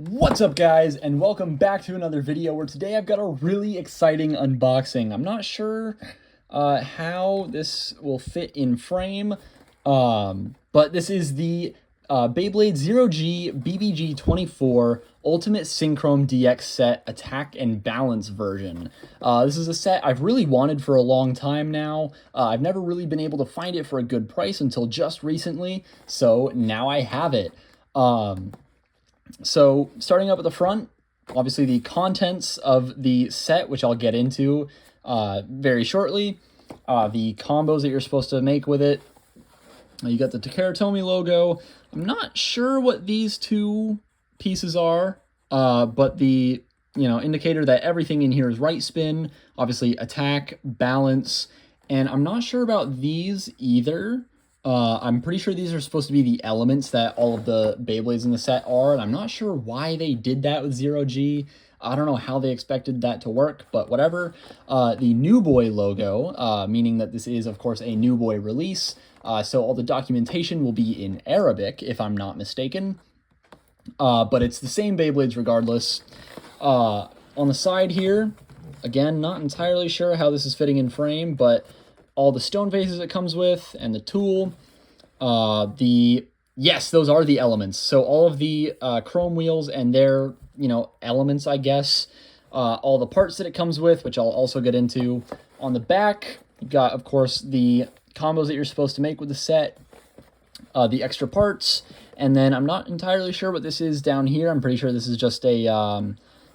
What's up, guys, and welcome back to another video where today I've got a really exciting unboxing. I'm not sure how this will fit in frame, but this is the Beyblade 0G BBG24 Ultimate Synchrom DX set Attack and Balance version. This is a set I've really wanted for a long time now. I've never really been able to find it for a good price until just recently, so now I have it. So starting up at the front, obviously the contents of the set, which I'll get into very shortly. The combos that you're supposed to make with it. You got the Takara Tomy logo. I'm not sure what these two pieces are, but the indicator that everything in here is right spin, obviously attack, balance, and I'm not sure about these either. I'm pretty sure these are supposed to be the elements that all of the Beyblades in the set are, and I'm not sure why they did that with 0G. I don't know how they expected that to work, but whatever. The New Boy logo, meaning that this is, of course, a New Boy release, so all the documentation will be in Arabic, if I'm not mistaken. But it's the same Beyblades regardless. On the side here, again, not entirely sure how this is fitting in frame, but all the stone faces it comes with, and the tool. Yes, those are the elements. So all of the chrome wheels and their, elements, I guess. All the parts that it comes with, which I'll also get into. On the back, you got, of course, the combos that you're supposed to make with the set, the extra parts, and then I'm not entirely sure what this is down here. I'm pretty sure this is just a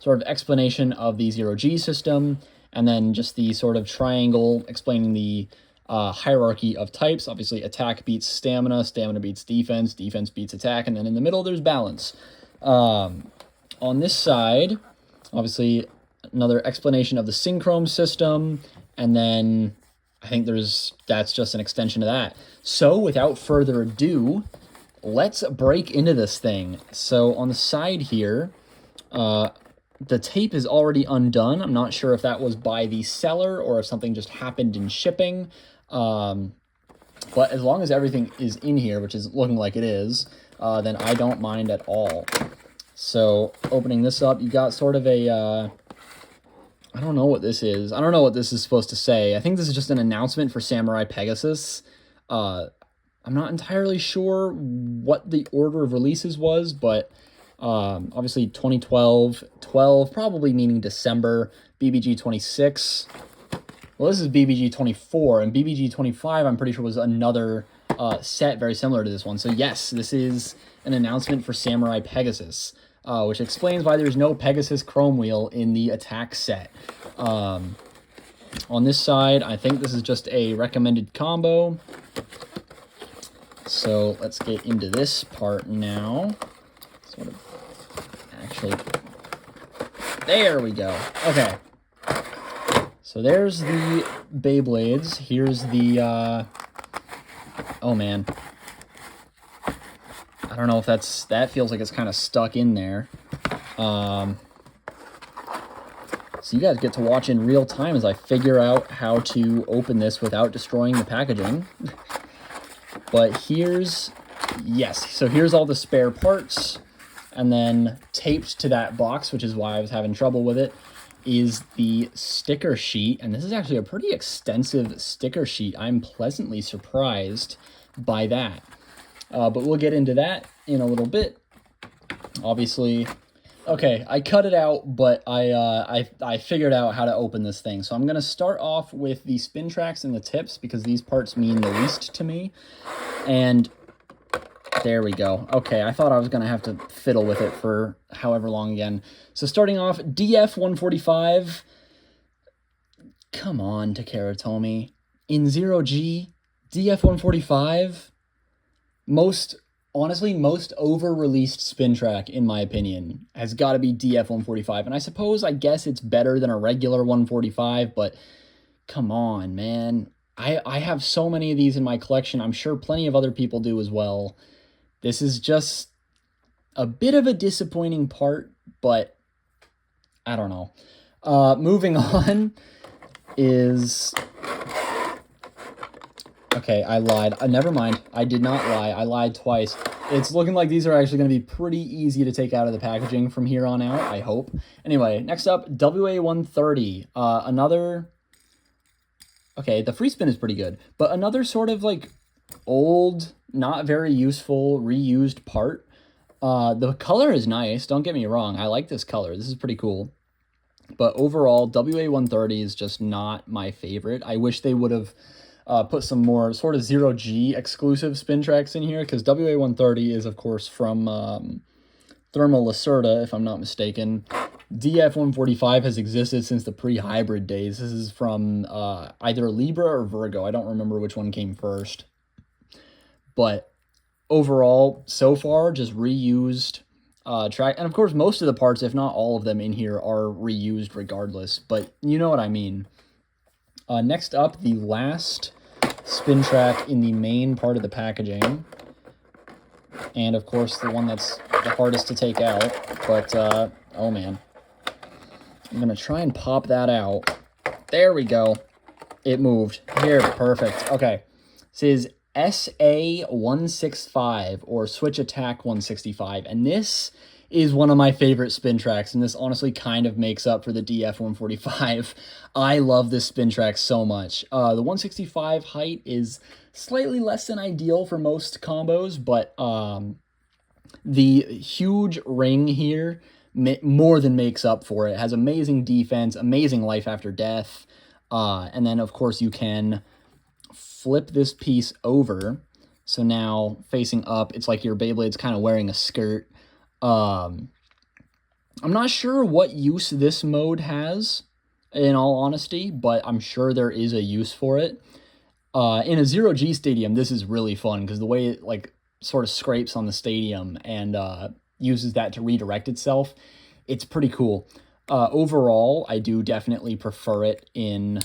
sort of explanation of the 0G system, and then just the sort of triangle explaining the hierarchy of types. Obviously, attack beats stamina, stamina beats defense, defense beats attack, and then in the middle there's balance. On this side, obviously, another explanation of the Synchrom system, and then I think that's just an extension of that. So, without further ado, let's break into this thing. So, on the side here, the tape is already undone. I'm not sure if that was by the seller or if something just happened in shipping. But as long as everything is in here, which is looking like it is, then I don't mind at all. So opening this up, you got sort of a, I don't know what this is. I don't know what this is supposed to say. I think this is just an announcement for Samurai Pegasus. I'm not entirely sure what the order of releases was, but obviously 2012, 12 probably meaning December, BBG 26. Well, this is BBG 24, and BBG 25 I'm pretty sure was another set very similar to this one. So yes, this is an announcement for Samurai Pegasus, which explains why there's no Pegasus chrome wheel in the attack set. On this side, I think this is just a recommended combo. So let's get into this part now. Sort of actually, there we go. Okay, so there's the Beyblades. Here's the oh man, I don't know if that feels like it's kind of stuck in there. So you guys get to watch in real time as I figure out how to open this without destroying the packaging. But here's all the spare parts. And then taped to that box, which is why I was having trouble with it, is the sticker sheet. And this is actually a pretty extensive sticker sheet. I'm pleasantly surprised by that. But we'll get into that in a little bit. Obviously, okay, I cut it out, but I figured out how to open this thing. So I'm going to start off with the spin tracks and the tips, because these parts mean the least to me. And there we go. Okay, I thought I was going to have to fiddle with it for however long again. So starting off, DF145. Come on, Takara Tomy. In 0G, DF145. Honestly, most over-released spin track, in my opinion, has got to be DF145. And I guess it's better than a regular 145, but come on, man. I have so many of these in my collection. I'm sure plenty of other people do as well. This is just a bit of a disappointing part, but I don't know. Moving on is Okay, I lied. Never mind. I did not lie. I lied twice. It's looking like these are actually going to be pretty easy to take out of the packaging from here on out, I hope. Anyway, next up, WA130. Another... Okay, the free spin is pretty good, but another sort of like old, not very useful, reused part. The color is nice, don't get me wrong. I like this color. This is pretty cool. But overall, WA130 is just not my favorite. I wish they would have put some more sort of 0G exclusive spin tracks in here, because WA130 is, of course, from Thermal Lacerda, if I'm not mistaken. DF145 has existed since the pre-hybrid days. This is from either Libra or Virgo. I don't remember which one came first. But overall, so far, just reused track. And of course, most of the parts, if not all of them in here, are reused regardless. But you know what I mean. Next up, the last spin track in the main part of the packaging. And of course, the one that's the hardest to take out. But, oh man. I'm going to try and pop that out. There we go. It moved. Here, perfect. Okay. This is SA165, or Switch Attack 165. And this is one of my favorite spin tracks, and this honestly kind of makes up for the DF145. I love this spin track so much. The 165 height is slightly less than ideal for most combos, but the huge ring here more than makes up for it. It has amazing defense, amazing life after death, and then of course you can flip this piece over, so now facing up, it's like your Beyblade's kind of wearing a skirt. I'm not sure what use this mode has, in all honesty, but I'm sure there is a use for it. In a 0G stadium, this is really fun, because the way it like sort of scrapes on the stadium and uses that to redirect itself, it's pretty cool. Overall, I do definitely prefer it in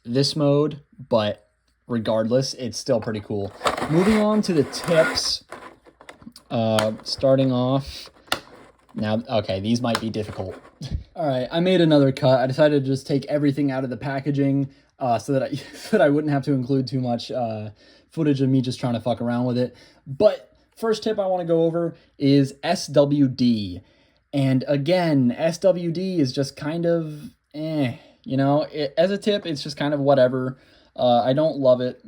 this mode, but regardless, it's still pretty cool. Moving on to the tips. Starting off, now, okay, these might be difficult. All right, I made another cut. I decided to just take everything out of the packaging so that I wouldn't have to include too much footage of me just trying to fuck around with it. But first tip I want to go over is SWD. And again, SWD is just kind of, you know, as a tip, it's just kind of whatever. I don't love it.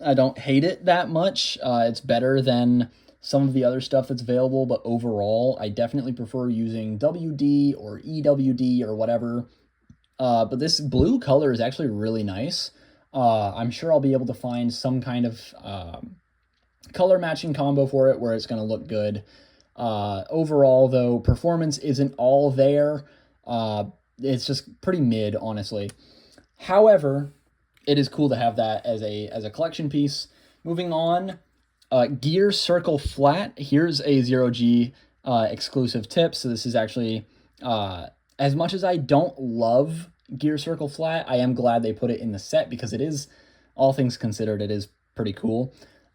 I don't hate it that much. It's better than some of the other stuff that's available, but overall, I definitely prefer using WD or EWD or whatever. But this blue color is actually really nice. I'm sure I'll be able to find some kind of color matching combo for it where it's going to look good. Overall, though, performance isn't all there. It's just pretty mid, honestly. However, it is cool to have that as a collection piece. Moving on, Gear Circle Flat. Here's a 0G exclusive tip. So this is actually, as much as I don't love Gear Circle Flat, I am glad they put it in the set, because it is, all things considered, it is pretty cool.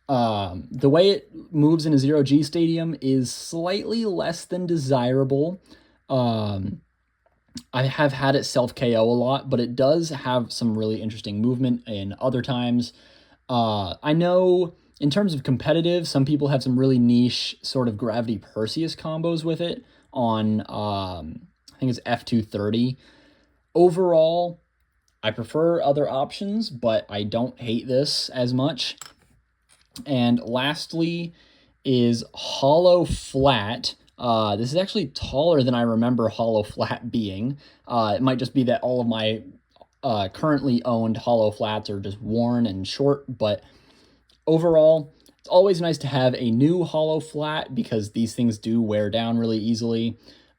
The way it moves in a 0G stadium is slightly less than desirable. I have had it self-KO a lot, but it does have some really interesting movement in other times. I know in terms of competitive, some people have some really niche sort of Gravity Perseus combos with it on, I think it's F230. Overall, I prefer other options, but I don't hate this as much. And lastly is Hollow Flat. This is actually taller than I remember Hollow Flat being. It might just be that all of my currently owned Hollow Flats are just worn and short, but overall, it's always nice to have a new Hollow Flat, because these things do wear down really easily.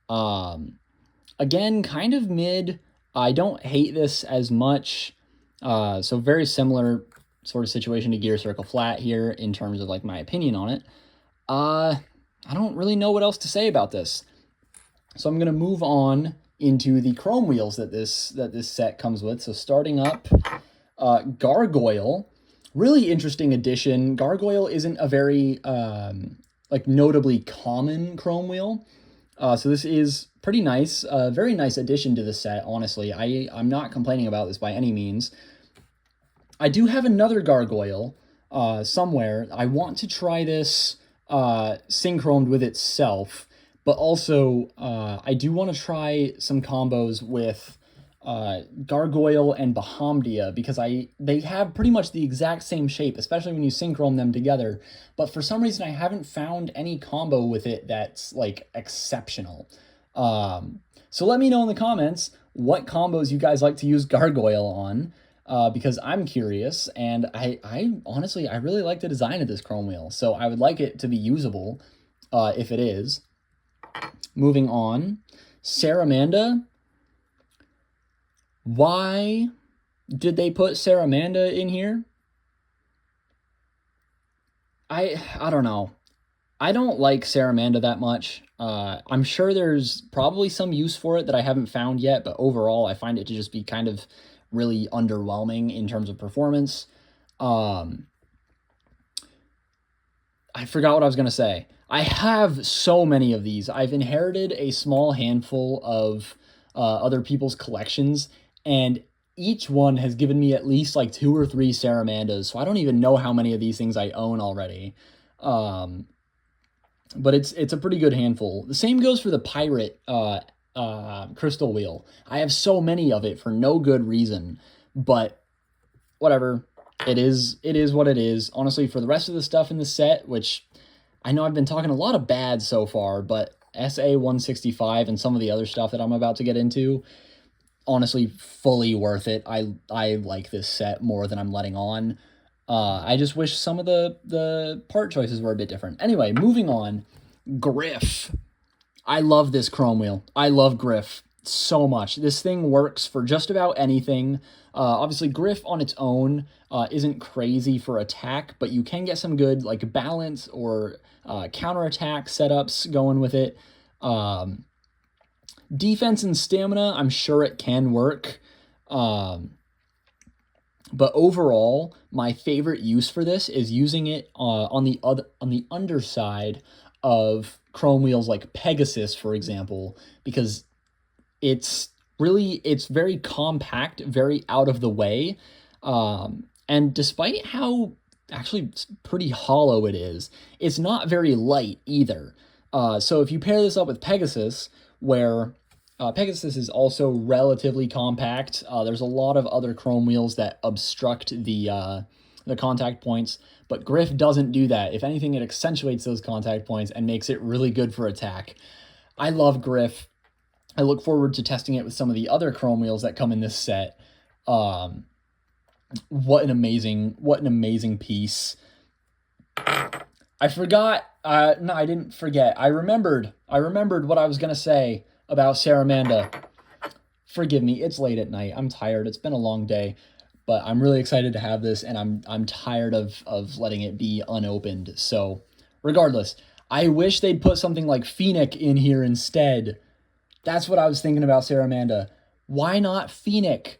Again, kind of mid. I don't hate this as much. So very similar sort of situation to Gear Circle Flat here in terms of like my opinion on it. I don't really know what else to say about this. So I'm going to move on into the chrome wheels that this set comes with. So starting up, Gargoyle. Really interesting addition. Gargoyle isn't a very like notably common chrome wheel. So this is pretty nice. Very nice addition to the set, honestly. I'm not complaining about this by any means. I do have another Gargoyle somewhere. I want to try this synchromed with itself, but also I do want to try some combos with Gargoyle and Bahamdia, because they have pretty much the exact same shape, especially when you synchrome them together. But for some reason, I haven't found any combo with it that's like exceptional. So let me know in the comments what combos you guys like to use Gargoyle on, because I'm curious, and I honestly, I really like the design of this chrome wheel, so I would like it to be usable if it is. Moving on, Saramanda. Why did they put Saramanda in here? I don't know. I don't like Saramanda that much. I'm sure there's probably some use for it that I haven't found yet, but overall I find it to just be kind of really underwhelming in terms of performance. I forgot what I was going to say. I have so many of these. I've inherited a small handful of other people's collections, and each one has given me at least like 2 or 3 Saramandas, so I don't even know how many of these things I own already. But it's a pretty good handful. The same goes for the Pirate crystal wheel. I have so many of it for no good reason, but whatever. It is what it is. Honestly, for the rest of the stuff in the set, which I know I've been talking a lot of bad so far, but SA-165 and some of the other stuff that I'm about to get into, honestly, fully worth it. I like this set more than I'm letting on. I just wish some of the part choices were a bit different. Anyway, moving on. Griff. I love this chrome wheel. I love Griff so much. This thing works for just about anything. Obviously, Griff on its own isn't crazy for attack, but you can get some good like balance or counterattack setups going with it. Defense and stamina, I'm sure it can work. But overall, my favorite use for this is using it on the underside of chrome wheels like Pegasus, for example, because it's very compact, very out of the way, and despite how actually pretty hollow it is, it's not very light either. So if you pair this up with Pegasus, where Pegasus is also relatively compact, there's a lot of other chrome wheels that obstruct the contact points, but Griff doesn't do that. If anything, it accentuates those contact points and makes it really good for attack. I love Griff. I look forward to testing it with some of the other chrome wheels that come in this set. What an amazing piece. I forgot. No, I didn't forget. I remembered what I was gonna say about Saramanda. Forgive me. It's late at night. I'm tired. It's been a long day, but I'm really excited to have this, and I'm tired of letting it be unopened. So, regardless, I wish they'd put something like Phoenix in here instead. That's what I was thinking about Saramanda. Why not Phoenix?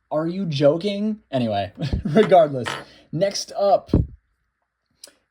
Are you joking? Anyway, regardless. Next up,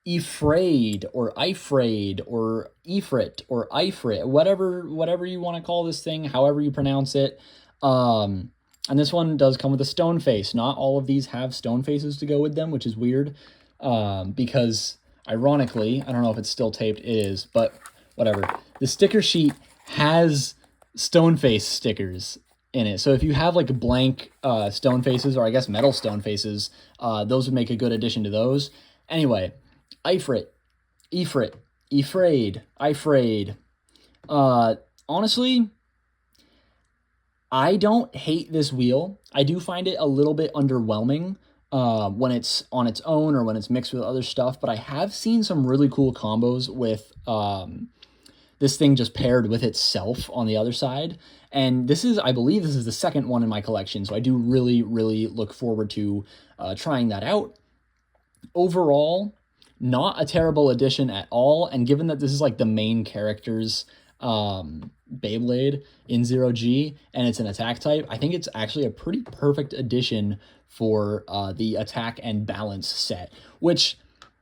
Ifraid or Ifraid or Ifrit or Ifrit, whatever you want to call this thing, however you pronounce it. And this one does come with a stone face. Not all of these have stone faces to go with them, which is weird. Because ironically, I don't know if it's still taped, it is, but whatever. The sticker sheet has stone face stickers in it. So if you have like blank stone faces, or I guess metal stone faces, those would make a good addition to those. Anyway, Ifrit, Ifraid. Honestly, I don't hate this wheel. I do find it a little bit underwhelming when it's on its own or when it's mixed with other stuff, but I have seen some really cool combos with this thing just paired with itself on the other side. And I believe this is the second one in my collection, so I do really, really look forward to trying that out. Overall, not a terrible addition at all, and given that this is like the main character's Beyblade in 0G, and it's an attack type, I think it's actually a pretty perfect addition for the attack and balance set, which,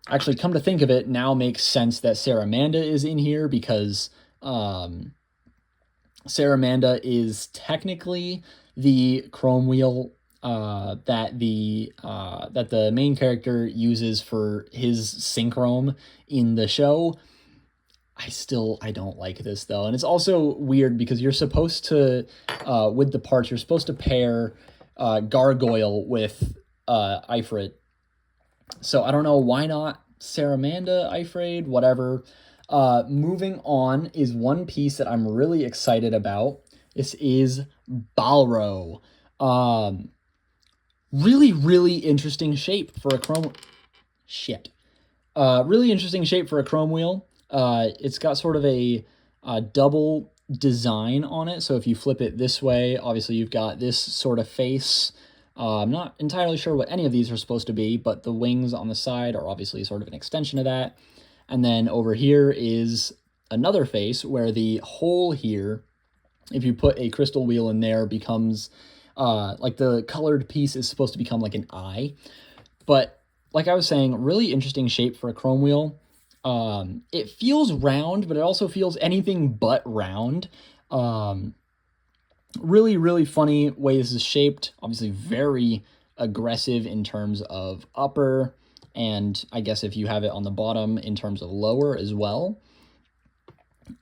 actually, come to think of it, now makes sense that Saramanda is in here, because Saramanda is technically the chrome wheel that the main character uses for his Synchrom in the show. I don't like this though. And it's also weird because you're supposed to, with the parts, you're supposed to pair Gargoyle with Ifrit. So I don't know, why not Saramanda, Ifrit, whatever. Moving on is one piece that I'm really excited about. This is Balro. Really, really interesting shape for a chrome... Shit. Really interesting shape for a chrome wheel. It's got sort of a double design on it. So if you flip it this way, obviously you've got this sort of face. I'm not entirely sure what any of these are supposed to be, but the wings on the side are obviously sort of an extension of that. And then over here is another face where the hole here, if you put a crystal wheel in there, becomes like the colored piece is supposed to become like an eye. But like I was saying, really interesting shape for a chrome wheel. It feels round, but it also feels anything but round. Really, really funny way this is shaped. Obviously very aggressive in terms of upper, and I guess if you have it on the bottom in terms of lower as well.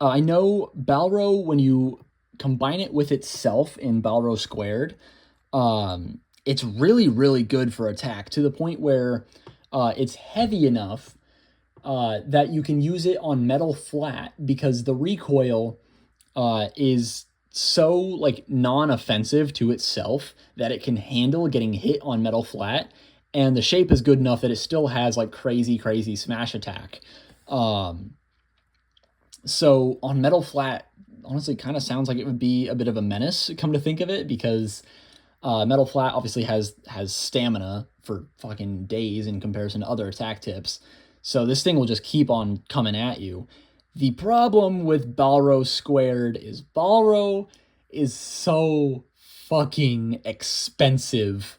I know Balro, when you combine it with itself in Balro Squared, it's really, really good for attack, to the point where it's heavy enough that you can use it on metal flat, because the recoil is so like non-offensive to itself that it can handle getting hit on metal flat, and the shape is good enough that it still has like crazy smash attack. So on metal flat, honestly, kind of sounds like it would be a bit of a menace, come to think of it, because metal flat obviously has stamina for fucking days in comparison to other attack tips. So this thing will just keep on coming at you. The problem with Balro Squared is Balro is so fucking expensive.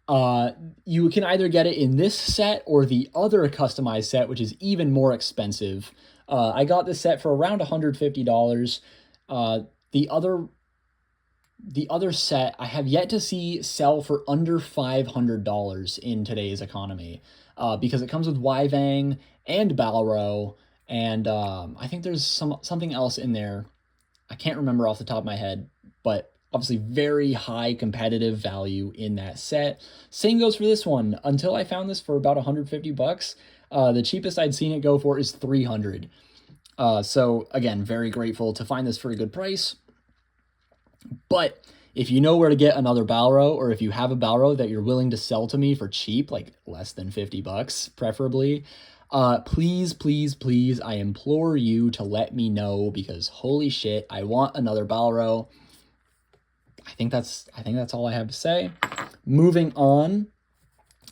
You can either get it in this set or the other customized set, which is even more expensive. I got this set for around $150. The other set I have yet to see sell for under $500 in today's economy, because it comes with Wyvang and Balro, and I think there's something else in there. I can't remember off the top of my head, but obviously very high competitive value in that set. Same goes for this one. Until I found this for about $150, the cheapest I'd seen it go for is $300. So again, very grateful to find this for a good price. But if you know where to get another Balro, or if you have a Balro that you're willing to sell to me for cheap, like less than $50 preferably, please, please, please, I implore you to let me know, because holy shit, I want another Balro. I think that's all I have to say. Moving on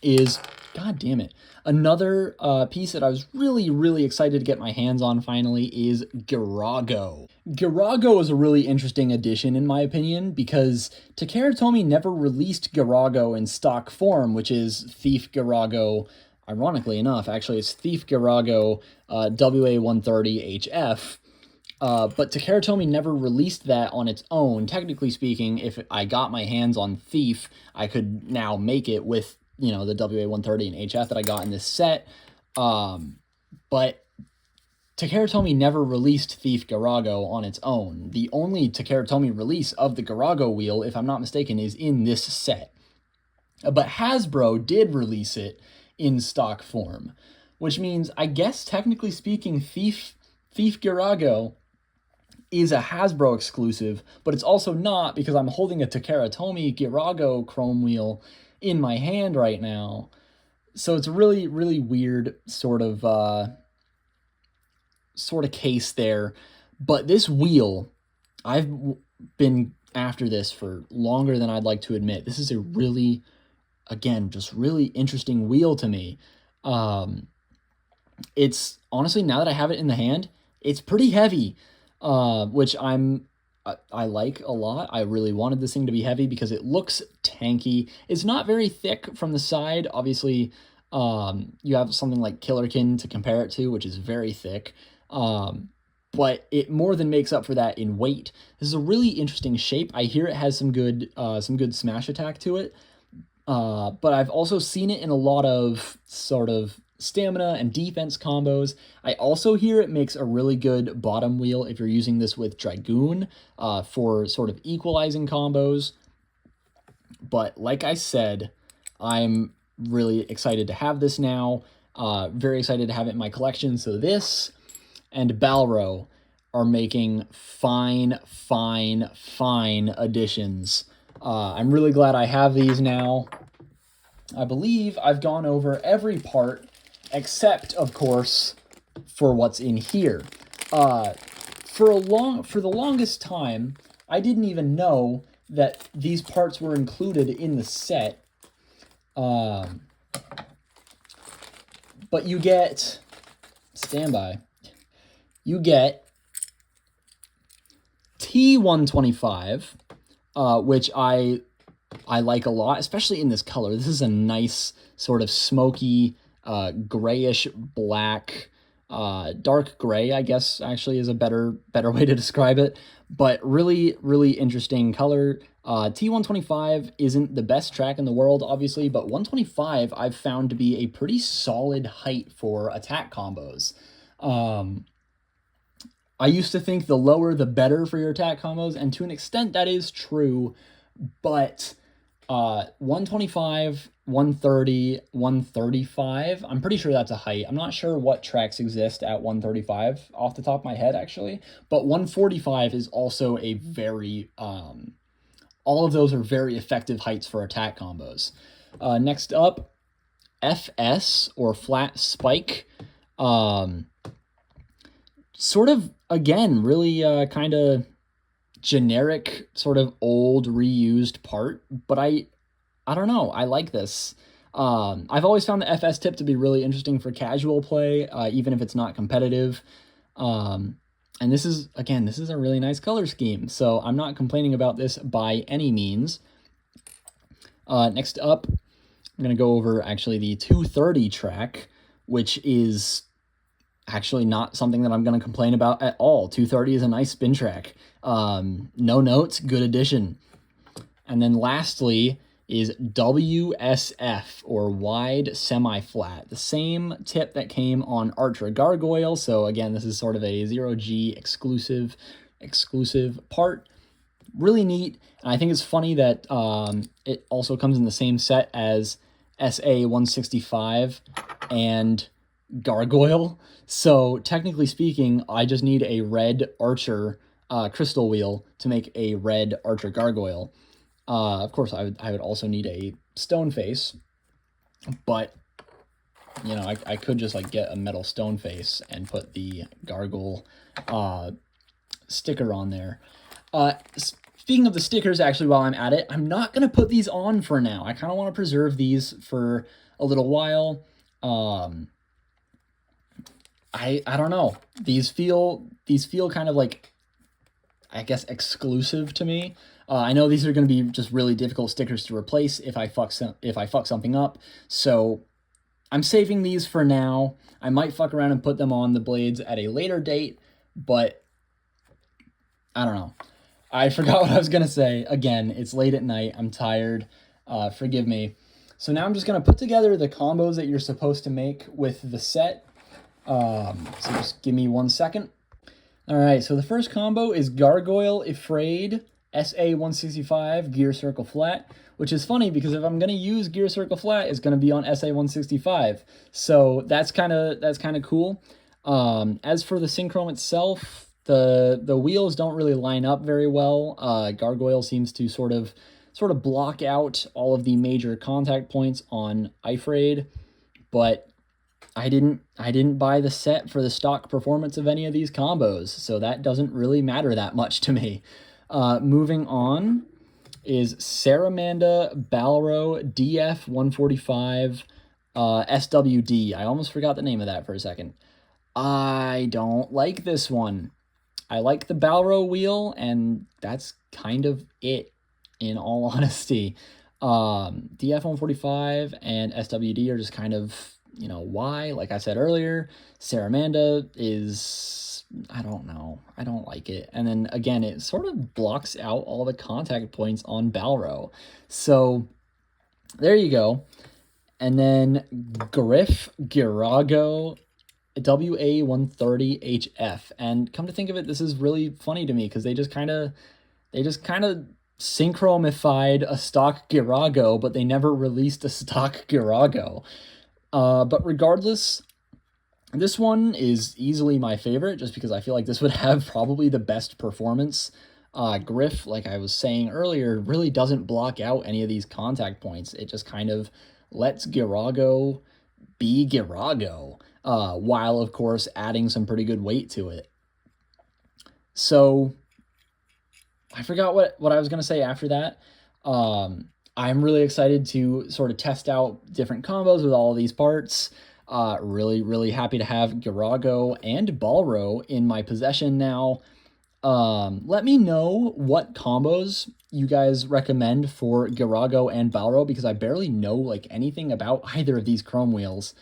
is, god damn it, another piece that I was really, really excited to get my hands on finally is Garago. Garago is a really interesting addition in my opinion, because Takara Tomy never released Garago in stock form, which is Thief Garago. Ironically enough, actually, it's Thief Garago WA130HF. But Takara Tomy never released that on its own. Technically speaking, if I got my hands on Thief, I could now make it with, you know, the WA130 and HF that I got in this set. But Takara Tomy never released Thief Garago on its own. The only Takara Tomy release of the Garago wheel, if I'm not mistaken, is in this set. But Hasbro did release it in stock form, which means, I guess technically speaking, Thief Garago is a Hasbro exclusive, but it's also not, because I'm holding a Takara Tomy Garago chrome wheel in my hand right now. So it's a really, really weird sort of case there. But this wheel, I've been after this for longer than I'd like to admit. This is a really, again, just really interesting wheel to me. It's honestly, now that I have it in the hand, it's pretty heavy, which I like a lot. I really wanted this thing to be heavy because it looks tanky. It's not very thick from the side. Obviously, you have something like Killerkin to compare it to, which is very thick. But it more than makes up for that in weight. This is a really interesting shape. I hear it has some good smash attack to it, But I've also seen it in a lot of sort of stamina and defense combos. I also hear it makes a really good bottom wheel if you're using this with Dragoon for sort of equalizing combos. But like I said, I'm really excited to have this now. Very excited to have it in my collection. So this and Balro are making fine additions. I'm really glad I have these now. I believe I've gone over every part except, of course, for what's in here. For the longest time, I didn't even know that these parts were included in the set. But you get, standby, you get T125, which I like a lot, especially in this color. This is a nice sort of smoky, grayish black, dark gray, I guess actually is a better way to describe it, but really interesting color. T125 isn't the best track in the world, obviously, but 125 I've found to be a pretty solid height for attack combos. I used to think the lower the better for your attack combos, and to an extent that is true, but 125, 130, 135, I'm pretty sure that's a height. I'm not sure what tracks exist at 135 off the top of my head, actually, but 145 is also a very, all of those are very effective heights for attack combos. Next up, FS, or Flat Spike. Sort of, again, really kind of generic, sort of old, reused part, but I don't know, I like this. I've always found the FS tip to be really interesting for casual play, even if it's not competitive. And this is a really nice color scheme, so I'm not complaining about this by any means. Next up, I'm going to go over actually the 230 track, which is actually not something that I'm going to complain about at all. 230 is a nice spin track. No notes, good addition. And then lastly is WSF, or Wide Semi-Flat. The same tip that came on Archer Gargoyle. So again, this is sort of a 0G exclusive part. Really neat. And I think it's funny that it also comes in the same set as SA-165 and Gargoyle. So technically speaking, I just need a red Archer crystal wheel to make a red Archer Gargoyle. Of course, I would also need a stone face, but you know, I could just like get a metal stone face and put the Gargoyle sticker on there. Speaking of the stickers, actually, while I'm at it, I'm not gonna put these on for now. I kind of want to preserve these for a little while. I don't know. These feel kind of like, I guess, exclusive to me. I know these are going to be just really difficult stickers to replace if I fuck something up. So I'm saving these for now. I might fuck around and put them on the blades at a later date, but I don't know. I forgot what I was going to say. Again, it's late at night. I'm tired. Forgive me. So now I'm just going to put together the combos that you're supposed to make with the set. So just give me 1 second. All right, so the first combo is Gargoyle Afraid SA-165 Gear Circle Flat, which is funny because if I'm going to use Gear Circle Flat, it's going to be on SA-165. So that's kind of cool. As for the Synchrom itself, the wheels don't really line up very well. Gargoyle seems to sort of block out all of the major contact points on Ifraid, but I didn't buy the set for the stock performance of any of these combos, so that doesn't really matter that much to me. Moving on is Saramanda Balro DF145 SWD. I almost forgot the name of that for a second. I don't like this one. I like the Balro wheel, and that's kind of it, in all honesty. DF145 and SWD are just kind of, you know, why? Like I said earlier, Saramanda is, I don't know. I don't like it. And then again, it sort of blocks out all the contact points on Balro. So there you go. And then Griff Girago WA130HF. And come to think of it, this is really funny to me because they just kind of synchromified a stock Girago, but they never released a stock Girago. But regardless, this one is easily my favorite just because I feel like this would have probably the best performance. Griff, like I was saying earlier, really doesn't block out any of these contact points. It just kind of lets Girago be Girago, while, of course, adding some pretty good weight to it. So I forgot what I was going to say after that. I'm really excited to sort of test out different combos with all of these parts. Really, really happy to have Girago and Balro in my possession now. Let me know what combos you guys recommend for Girago and Balro because I barely know like anything about either of these chrome wheels.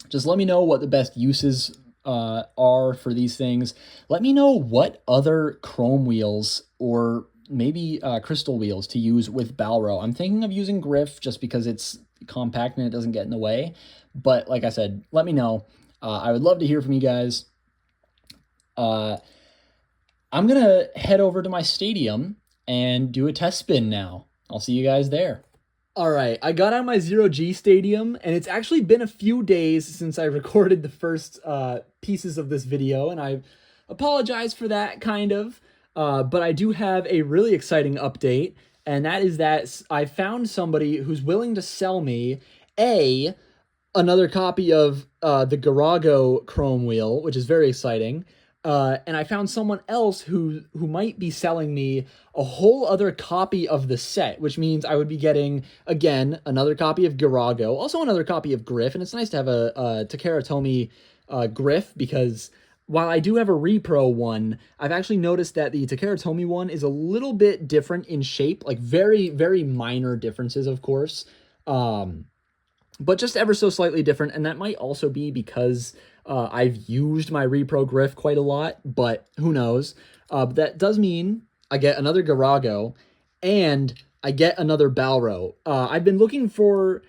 Just let me know what the best uses are for these things. Let me know what other chrome wheels or maybe crystal wheels to use with Balro. I'm thinking of using Griff just because it's compact and it doesn't get in the way. But like I said, let me know. I would love to hear from you guys. I'm going to head over to my stadium and do a test spin now. I'll see you guys there. All right, I got out my Zero G Stadium, and it's actually been a few days since I recorded the first pieces of this video, and I apologize for that, kind of. But I do have a really exciting update, and that is that I found somebody who's willing to sell me another copy of the Garago Chrome Wheel, which is very exciting. And I found someone else who might be selling me a whole other copy of the set, which means I would be getting, again, another copy of Garago, also another copy of Griff, and it's nice to have a Takara Tomy Griff, because while I do have a repro one, I've actually noticed that the Takara Tomy one is a little bit different in shape, like very, very minor differences, of course. But just ever so slightly different, and that might also be because I've used my repro Griff quite a lot, but who knows. But that does mean I get another Garago, and I get another Balro. I've been looking for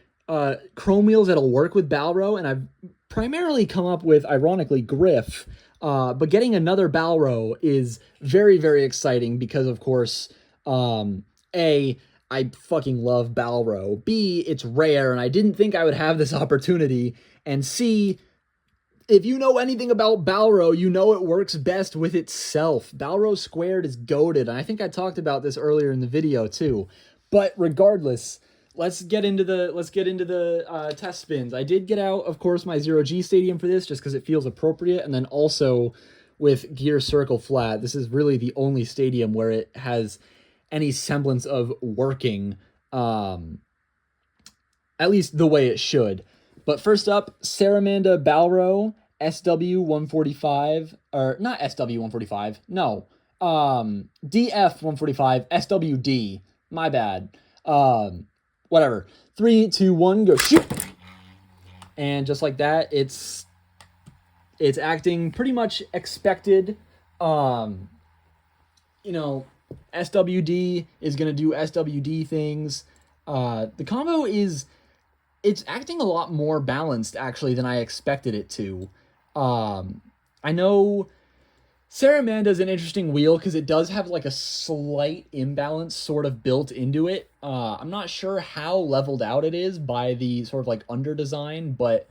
chrome wheels that'll work with Balro, and I've primarily come up with, ironically, Griff. But getting another Balro is very, very exciting because, of course, I fucking love Balro. B, it's rare, and I didn't think I would have this opportunity. And C, if you know anything about Balro, you know it works best with itself. Balro squared is goated, and I think I talked about this earlier in the video too. But regardless, let's get into the test spins. I did get out, of course, my Zero G Stadium for this just because it feels appropriate, and then also with Gear Circle Flat. This is really the only stadium where it has any semblance of working, at least the way it should. But first up, Saramanda Balro, SW145, or not SW145, no, DF145, SWD, my bad. Whatever. 3, 2, 1, go shoot! And just like that, it's acting pretty much expected. You know, SWD is going to do SWD things. The combo it's acting a lot more balanced, actually, than I expected it to. I know Saramanda is an interesting wheel because it does have like a slight imbalance sort of built into it. I'm not sure how leveled out it is by the sort of like under design, but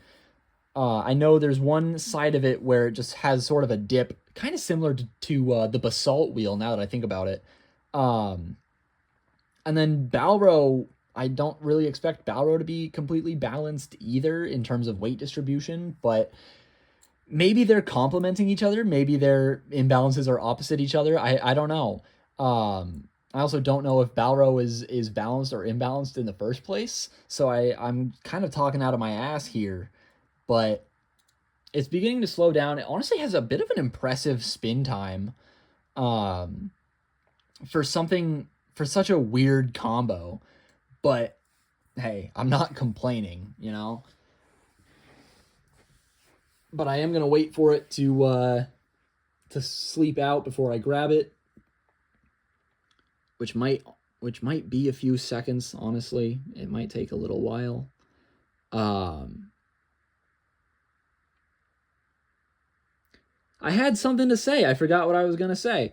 I know there's one side of it where it just has sort of a dip, kind of similar to the Basalt wheel, now that I think about it. And then Balro, I don't really expect Balro to be completely balanced either in terms of weight distribution, but maybe they're complementing each other. Maybe their imbalances are opposite each other. I don't know. I also don't know if Balro is balanced or imbalanced in the first place, so I'm kind of talking out of my ass here, but it's beginning to slow down. It honestly has a bit of an impressive spin time for such a weird combo. But hey, I'm not complaining, you know? But I am going to wait for it to sleep out before I grab it, which might which might be a few seconds, honestly. It might take a little while. I had something to say. I forgot what I was going to say.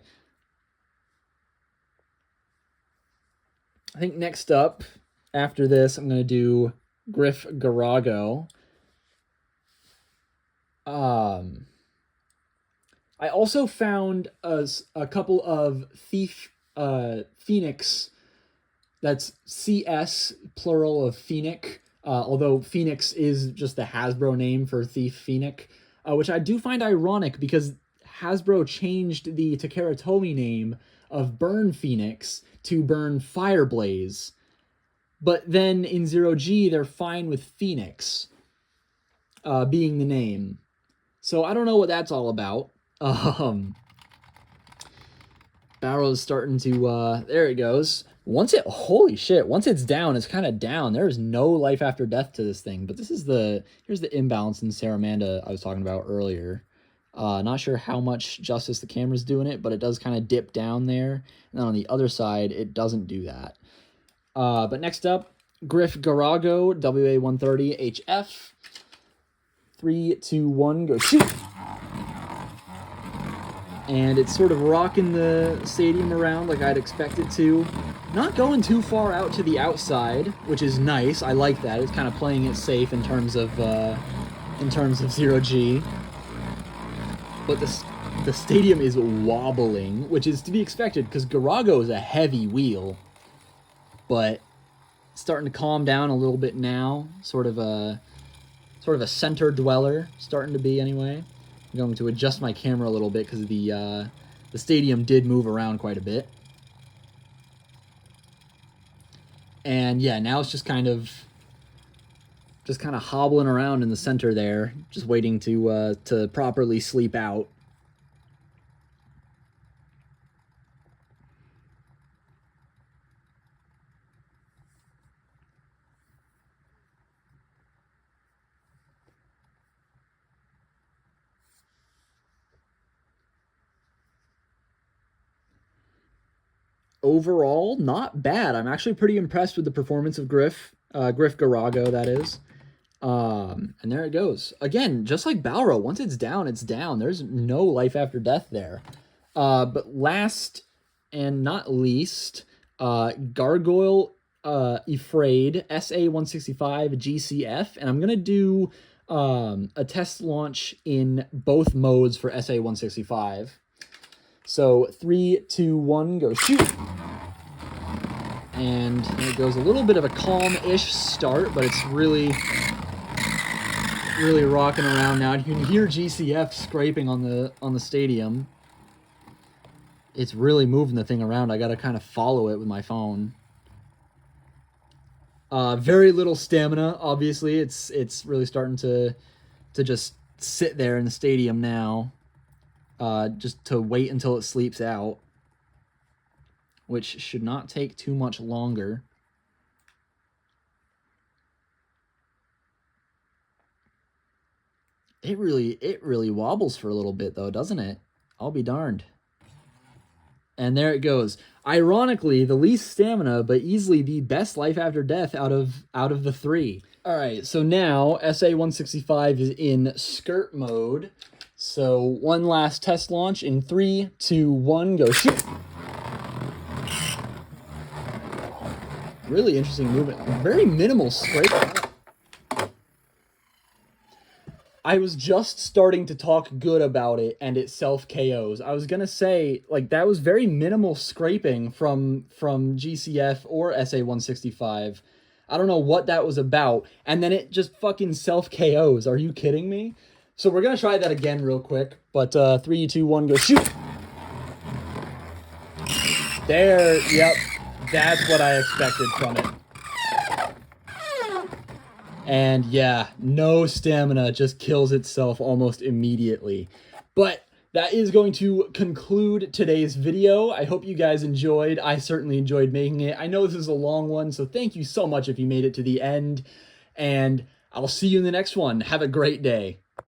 I think next up, after this, I'm going to do Griff Garago. I also found a couple of Thief Phoenix. That's CS, plural of Phoenix. Although Phoenix is just the Hasbro name for Thief Phoenix. Which I do find ironic because Hasbro changed the Takara Tomy name of Burn Phoenix to Burn Fireblaze. But then in 0G, they're fine with Phoenix being the name. So I don't know what that's all about. Barrel's starting to, there it goes. Holy shit, once it's down, it's kind of down. There's no life after death to this thing. But this is here's the imbalance in Saramanda I was talking about earlier. Not sure how much justice the camera's doing it, but it does kind of dip down there. And then on the other side, it doesn't do that. But next up, Griff Garago, WA130HF. 3, 2, 1, go shoot! And it's sort of rocking the stadium around like I'd expect it to. Not going too far out to the outside, which is nice. I like that. It's kind of playing it safe in terms of 0G. But the stadium is wobbling, which is to be expected because Garago is a heavy wheel. But starting to calm down a little bit now. Sort of a center dweller, starting to be anyway. I'm going to adjust my camera a little bit because the stadium did move around quite a bit. And yeah, now it's just kind of hobbling around in the center there, just waiting to properly sleep out. Overall, not bad. I'm actually pretty impressed with the performance of Griff Garago, that is. And there it goes. Again, just like Balro, once it's down, it's down. There's no life after death there. But last and not least, Gargoyle Ifraid SA165 GCF. And I'm going to do a test launch in both modes for SA165. So 3, 2, 1, go shoot. And it goes a little bit of a calm-ish start, but it's really rocking around now. You can hear GCF scraping on the stadium. It's really moving the thing around. I got to kind of follow it with my phone. Very little stamina, obviously. It's really starting to just sit there in the stadium now. Just to wait until it sleeps out, which should not take too much longer. It really wobbles for a little bit though, doesn't it? I'll be darned. And there it goes. Ironically, the least stamina, but easily the best life after death out of the three. All right, so now SA165 is in skirt mode. So one last test launch in 3, 2, 1, go shoot. Really interesting movement. Very minimal scrape. I was just starting to talk good about it and it self-KOs. I was going to say, like, that was very minimal scraping from GCF or SA165. I don't know what that was about. And then it just fucking self-KOs. Are you kidding me? So we're going to try that again real quick. But 3, 2, 1, go shoot. There, yep. That's what I expected from it. And yeah, no stamina, just kills itself almost immediately. But that is going to conclude today's video. I hope you guys enjoyed. I certainly enjoyed making it. I know this is a long one, so thank you so much if you made it to the end. And I'll see you in the next one. Have a great day.